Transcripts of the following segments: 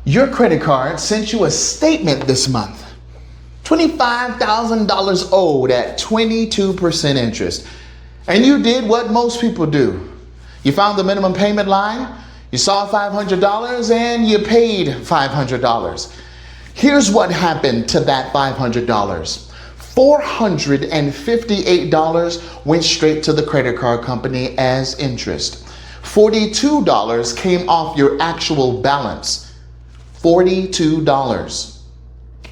Your credit card sent you a statement this month. $25,000 owed at 22% interest. And you did what most people do. You found the minimum payment line, you saw $500, and you paid $500. Here's what happened to that $500. $458 went straight to the credit card company as interest. $42 came off your actual balance. $42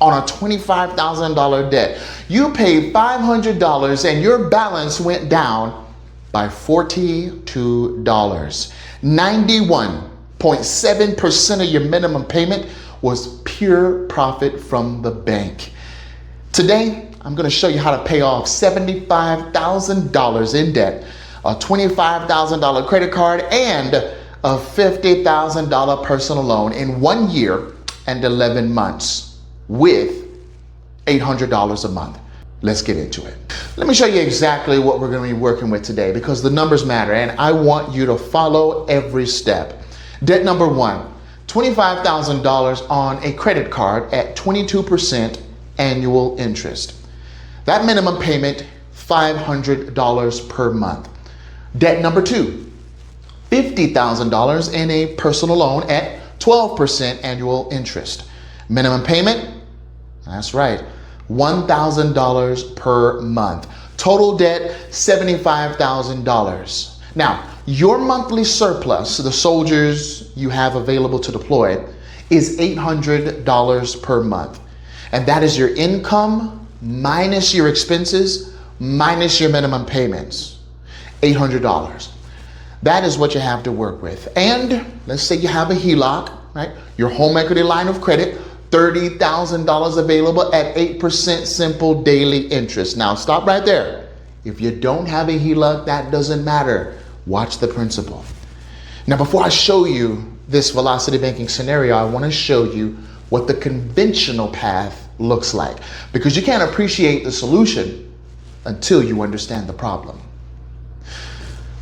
on a $25,000 debt. You paid $500 and your balance went down by $42. 91.7% of your minimum payment was pure profit from the bank. Today, I'm going to show you how to pay off $75,000 in debt, a $25,000 credit card, and a $50,000 personal loan in 1 year and 11 months with $800 a month. Let's get into it. Let me show you exactly what we're going to be working with today because the numbers matter and I want you to follow every step. Debt number one, $25,000 on a credit card at 22% annual interest. That minimum payment, $500 per month. Debt number two, $50,000 in a personal loan at 12% annual interest. Minimum payment, that's right, $1,000 per month. Total debt, $75,000. Now, your monthly surplus, the soldiers you have available to deploy, is $800 per month. And that is your income minus your expenses, minus your minimum payments. $800. That is what you have to work with. And let's say you have a HELOC, right? Your home equity line of credit, $30,000 available at 8% simple daily interest. Now stop right there. If you don't have a HELOC, that doesn't matter. Watch the principle. Now, before I show you this velocity banking scenario, I want to show you what the conventional path looks like, because you can't appreciate the solution until you understand the problem.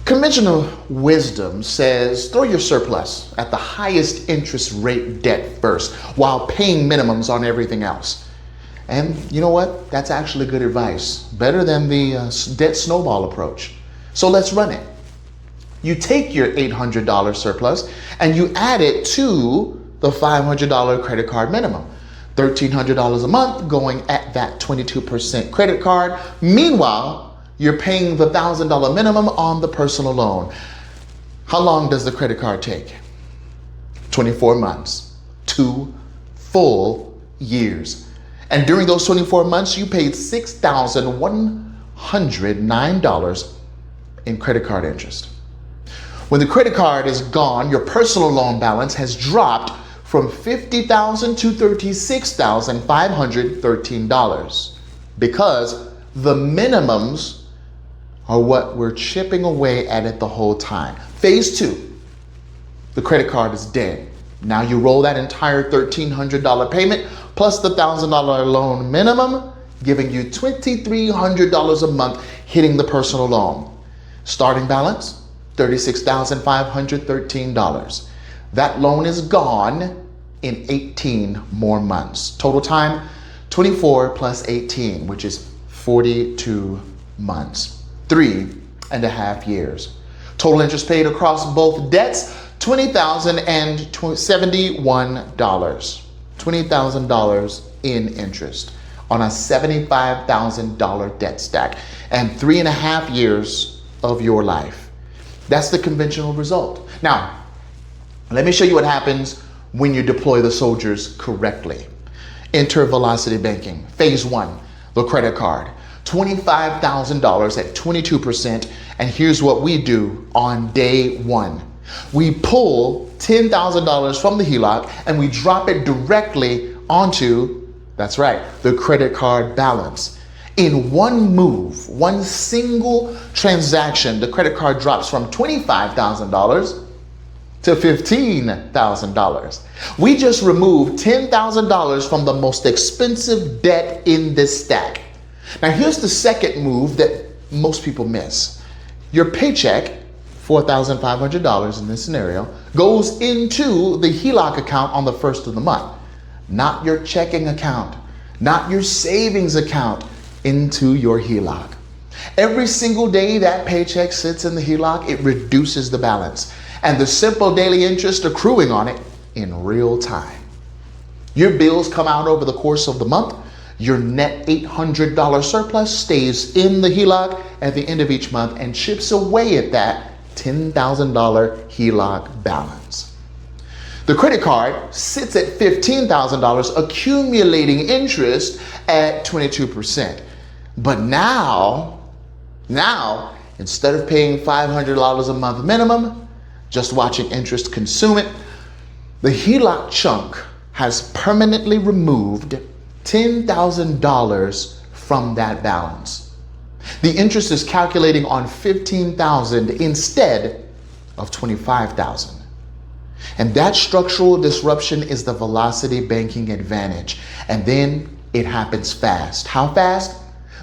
Conventional wisdom says throw your surplus at the highest interest rate debt first while paying minimums on everything else. And you know what? That's actually good advice. Better than the debt snowball approach. So let's run it. You take your $800 surplus and you add it to the $500 credit card minimum. $1,300 a month going at that 22% credit card. Meanwhile, you're paying the $1,000 minimum on the personal loan. How long does the credit card take? 24 months, 2 full years. And during those 24 months, you paid $6,109 in credit card interest. When the credit card is gone, your personal loan balance has dropped from $50,000 to $36,513 because the minimums are what we're chipping away at it the whole time. Phase two, the credit card is dead. Now you roll that entire $1,300 payment plus the $1,000 loan minimum, giving you $2,300 a month hitting the personal loan. Starting balance, $36,513. That loan is gone in 18 more months. Total time, 24 plus 18, which is 42 months. 3.5 years. Total interest paid across both debts, $20,071. $20,000 in interest on a $75,000 debt stack and 3.5 years of your life. That's the conventional result. Now, let me show you what happens when you deploy the soldiers correctly. Enter velocity banking. Phase one, the credit card. $25,000 at 22%. And here's what we do on day one. We pull $10,000 from the HELOC and we drop it directly onto, that's right, the credit card balance. In one move, one single transaction, the credit card drops from $25,000 to $15,000. We just removed $10,000 from the most expensive debt in this stack. Now here's the second move that most people miss. Your paycheck, $4,500 in this scenario, goes into the HELOC account on the first of the month, not your checking account, not your savings account, into your HELOC. Every single day that paycheck sits in the HELOC, it reduces the balance and the simple daily interest accruing on it in real time. Your bills come out over the course of the month. Your net $800 surplus stays in the HELOC at the end of each month and chips away at that $10,000 HELOC balance. The credit card sits at $15,000, accumulating interest at 22%. But now, instead of paying $500 a month minimum, just watching interest consume it, the HELOC chunk has permanently removed $10,000 from that balance. The interest is calculating on $15,000 instead of $25,000. And that structural disruption is the velocity banking advantage. And then it happens fast. How fast?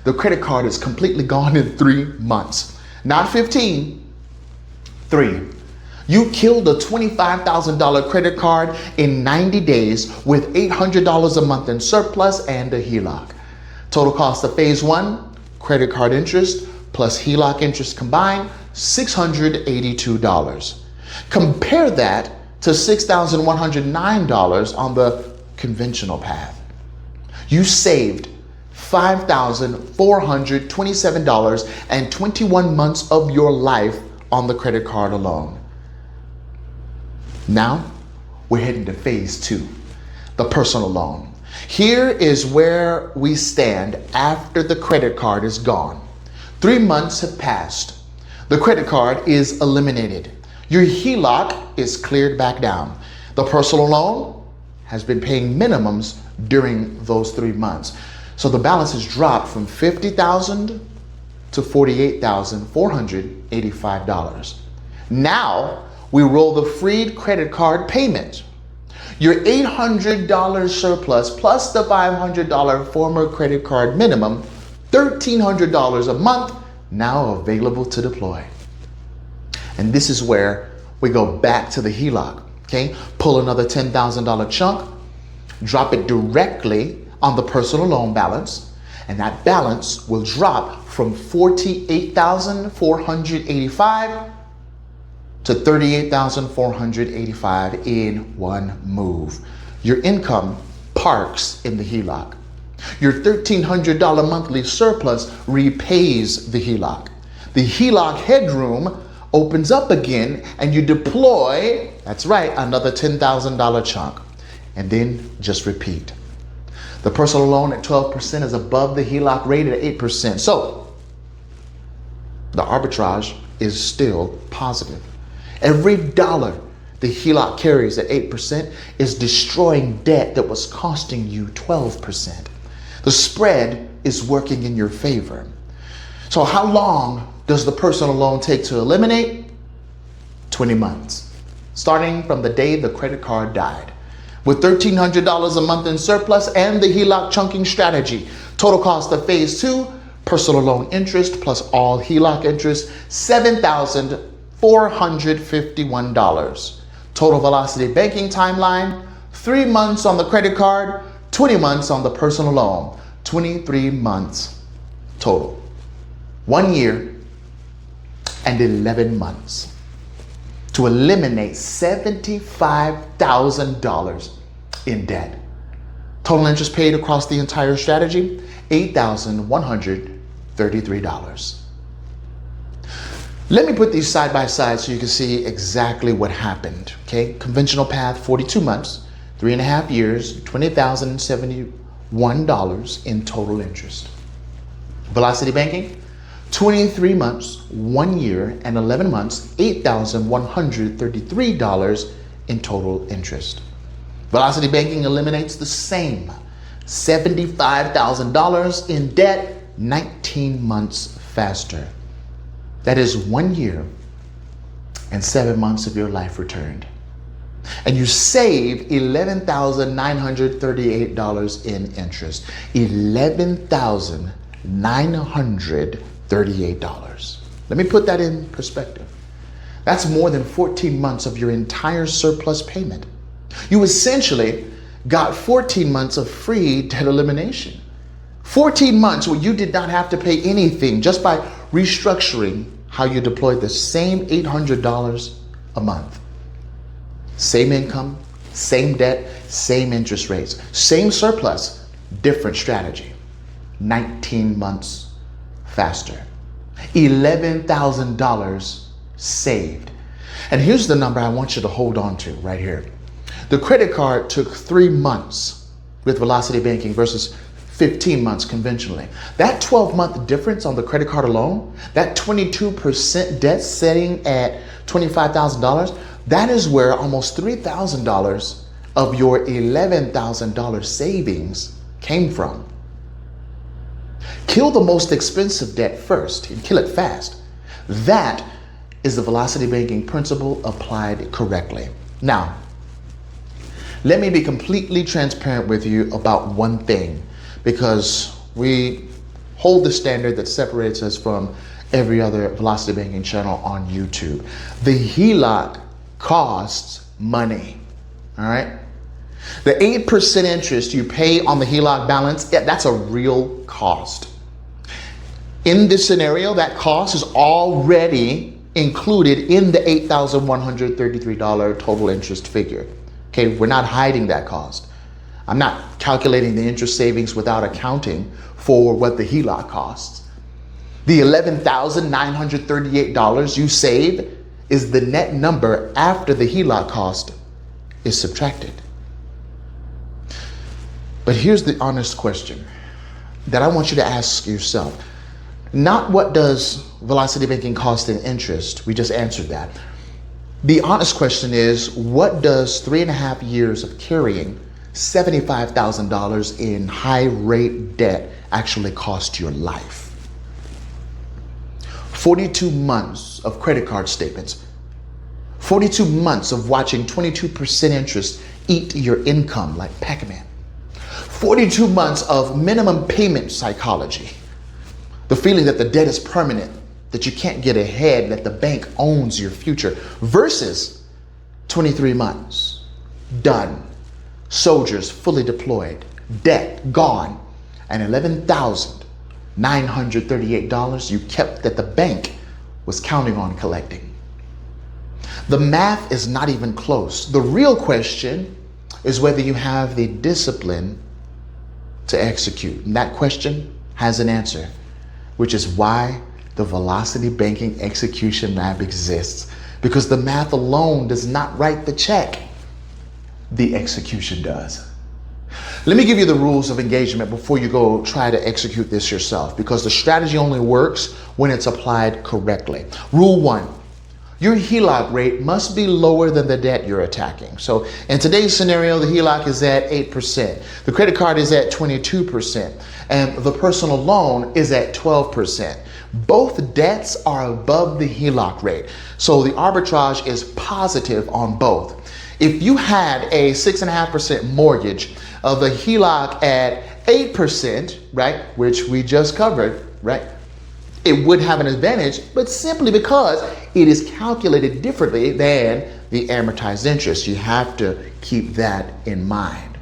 The credit card is completely gone in 3 months. Not 15, 3. You killed a $25,000 credit card in 90 days with $800 a month in surplus and a HELOC. Total cost of phase 1, credit card interest plus HELOC interest combined, $682. Compare that to $6,109 on the conventional path. You saved $5,427 and 21 months of your life on the credit card alone. Now we're heading to phase 2, the personal loan. Here is where we stand after the credit card is gone. 3 months have passed. The credit card is eliminated. Your HELOC is cleared back down. The personal loan has been paying minimums during those 3 months. So the balance has dropped from $50,000 to $48,485. Now we roll the freed credit card payment. Your $800 surplus plus the $500 former credit card minimum, $1,300 a month, now available to deploy. And this is where we go back to the HELOC, okay? Pull another $10,000 chunk, drop it directly on the personal loan balance, and that balance will drop from $48,485 to $38,485 in one move. Your income parks in the HELOC. Your $1,300 monthly surplus repays the HELOC. The HELOC headroom opens up again and you deploy, that's right, another $10,000 chunk. And then just repeat. The personal loan at 12% is above the HELOC rate at 8%. So the arbitrage is still positive. Every dollar the HELOC carries at 8% is destroying debt that was costing you 12%. The spread is working in your favor. So how long does the personal loan take to eliminate? 20 months, starting from the day the credit card died. With $1,300 a month in surplus and the HELOC chunking strategy, total cost of phase 2, personal loan interest plus all HELOC interest, $7,451. Total velocity banking timeline, 3 months on the credit card, 20 months on the personal loan, 23 months total. 1 year and 11 months to eliminate $75,000 in debt. Total interest paid across the entire strategy, $8,133. Let me put these side by side so you can see exactly what happened. Okay, conventional path, 42 months, 3.5 years, $20,071 in total interest. Velocity banking, 23 months, 1 year and 11 months, $8,133 in total interest. Velocity banking eliminates the same $75,000 in debt 19 months faster. That is 1 year and 7 months of your life returned. And you save $11,938 in interest. $11,938. Let me put that in perspective. That's more than 14 months of your entire surplus payment. You essentially got 14 months of free debt elimination. 14 months where you did not have to pay anything just by restructuring how you deployed the same $800 a month. Same income, same debt, same interest rates, same surplus, different strategy. 19 months faster. $11,000 saved. And here's the number I want you to hold on to right here. The credit card took 3 months with Velocity Banking versus 15 months conventionally. That 12-month difference on the credit card alone, that 22% debt setting at $25,000, that is where almost $3,000 of your $11,000 savings came from. Kill the most expensive debt first and kill it fast. That is the Velocity Banking principle applied correctly. Now, let me be completely transparent with you about one thing, because we hold the standard that separates us from every other Velocity Banking channel on YouTube. The HELOC costs money, all right? The 8% interest you pay on the HELOC balance, yeah, that's a real cost. In this scenario, that cost is already included in the $8,133 total interest figure. Okay, we're not hiding that cost. I'm not calculating the interest savings without accounting for what the HELOC costs. The $11,938 you save is the net number after the HELOC cost is subtracted. But here's the honest question that I want you to ask yourself. Not what does Velocity Banking cost in interest? We just answered that. The honest question is, what does 3.5 years of carrying $75,000 in high rate debt actually cost your life? 42 months of credit card statements, 42 months of watching 22% interest eat your income like Pac-Man, 42 months of minimum payment psychology, the feeling that the debt is permanent, that you can't get ahead, that the bank owns your future, versus 23 months, done, soldiers fully deployed, debt gone, and $11,938 you kept that the bank was counting on collecting. The math is not even close. The real question is whether you have the discipline to execute. And that question has an answer, which is why the Velocity Banking Execution Lab exists. Because the math alone does not write the check. The execution does. Let me give you the rules of engagement before you go try to execute this yourself, because the strategy only works when it's applied correctly. Rule 1, your HELOC rate must be lower than the debt you're attacking. So in today's scenario, the HELOC is at 8%, the credit card is at 22%, and the personal loan is at 12%. Both debts are above the HELOC rate, so the arbitrage is positive on both. If you had a 6.5% mortgage of the HELOC at 8%, right, which we just covered, right, it would have an advantage, but simply because it is calculated differently than the amortized interest. You have to keep that in mind,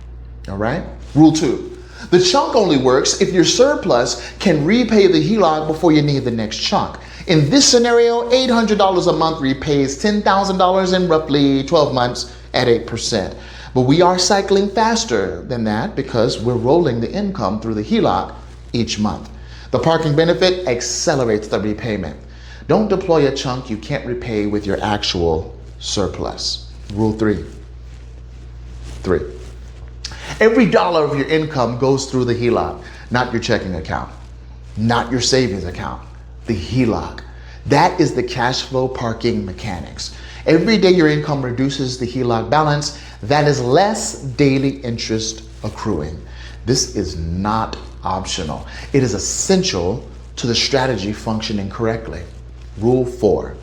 all right? Rule 2, the chunk only works if your surplus can repay the HELOC before you need the next chunk. In this scenario, $800 a month repays $10,000 in roughly 12 months at 8%. But we are cycling faster than that because we're rolling the income through the HELOC each month. The parking benefit accelerates the repayment. Don't deploy a chunk you can't repay with your actual surplus. Rule 3. Every dollar of your income goes through the HELOC, not your checking account, not your savings account, the HELOC. That is the cash flow parking mechanics. Every day your income reduces the HELOC balance, that is less daily interest accruing. This is not optional. It is essential to the strategy functioning correctly. Rule 4,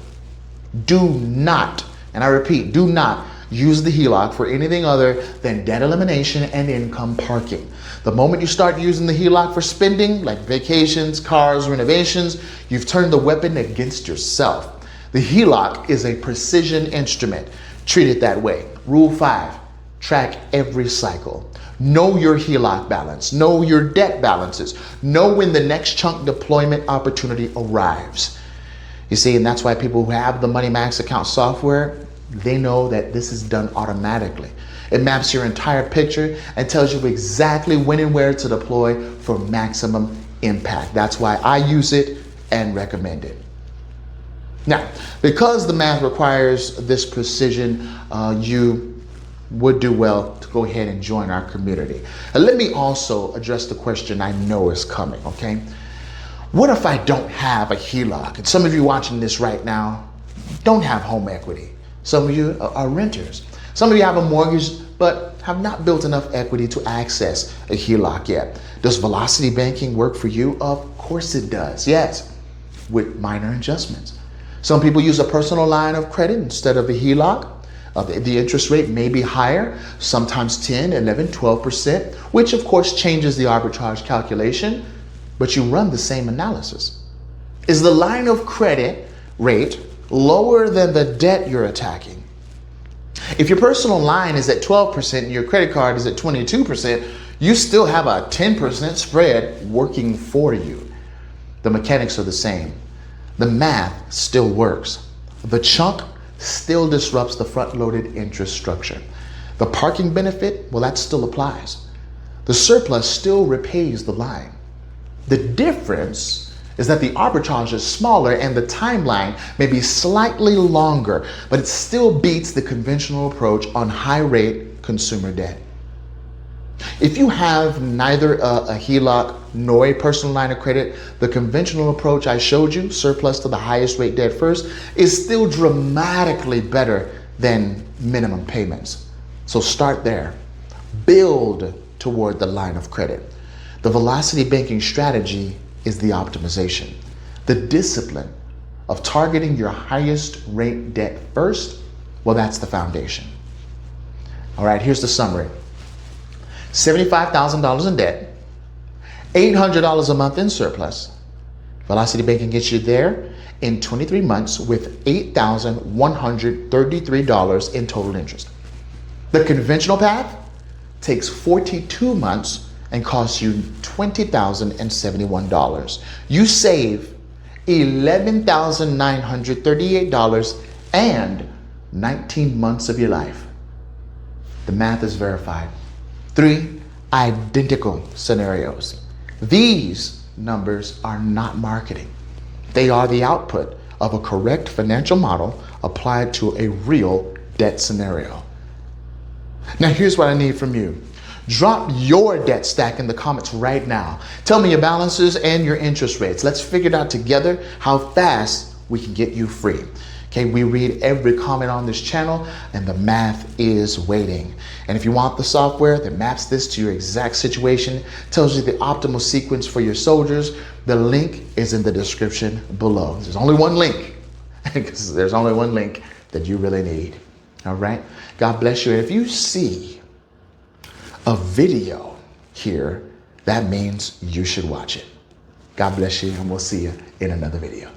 do not, and I repeat, do not use the HELOC for anything other than debt elimination and income parking. The moment you start using the HELOC for spending, like vacations, cars, renovations, you've turned the weapon against yourself. The HELOC is a precision instrument. Treat it that way. Rule 5, track every cycle. Know your HELOC balance. Know your debt balances. Know when the next chunk deployment opportunity arrives. You see, and that's why people who have the Money Max account software, they know that this is done automatically. It maps your entire picture and tells you exactly when and where to deploy for maximum impact. That's why I use it and recommend it. Now, because the math requires this precision, you would do well to go ahead and join our community. And let me also address the question I know is coming, okay? What if I don't have a HELOC? And some of you watching this right now don't have home equity. Some of you are renters. Some of you have a mortgage but have not built enough equity to access a HELOC yet. Does Velocity Banking work for you? Of course it does, yes, with minor adjustments. Some people use a personal line of credit instead of a HELOC. The interest rate may be higher, sometimes 10, 11, 12%, which of course changes the arbitrage calculation, but you run the same analysis. Is the line of credit rate lower than the debt you're attacking? If your personal line is at 12% and your credit card is at 22%, you still have a 10% spread working for you. The mechanics are the same. The math still works. The chunk still disrupts the front-loaded interest structure. The parking benefit, well, that still applies. The surplus still repays the line. The difference is that the arbitrage is smaller and the timeline may be slightly longer, but it still beats the conventional approach on high-rate consumer debt. If you have neither a HELOC nor a personal line of credit, the conventional approach I showed you, surplus to the highest rate debt first, is still dramatically better than minimum payments. So start there. Build toward the line of credit. The Velocity Banking strategy is the optimization. The discipline of targeting your highest rate debt first, well, that's the foundation. All right, here's the summary. $75,000 in debt, $800 a month in surplus. Velocity Banking gets you there in 23 months with $8,133 in total interest. The conventional path takes 42 months and costs you $20,071. You save $11,938 and 19 months of your life. The math is verified. 3 identical scenarios. These numbers are not marketing. They are the output of a correct financial model applied to a real debt scenario. Now here's what I need from you. Drop your debt stack in the comments right now. Tell me your balances and your interest rates. Let's figure it out together how fast we can get you free. Okay, we read every comment on this channel and the math is waiting. And if you want the software that maps this to your exact situation, tells you the optimal sequence for your soldiers, the link is in the description below. There's only one link, because there's only one link that you really need. All right, God bless you. And if you see a video here, that means you should watch it. God bless you, and we'll see you in another video.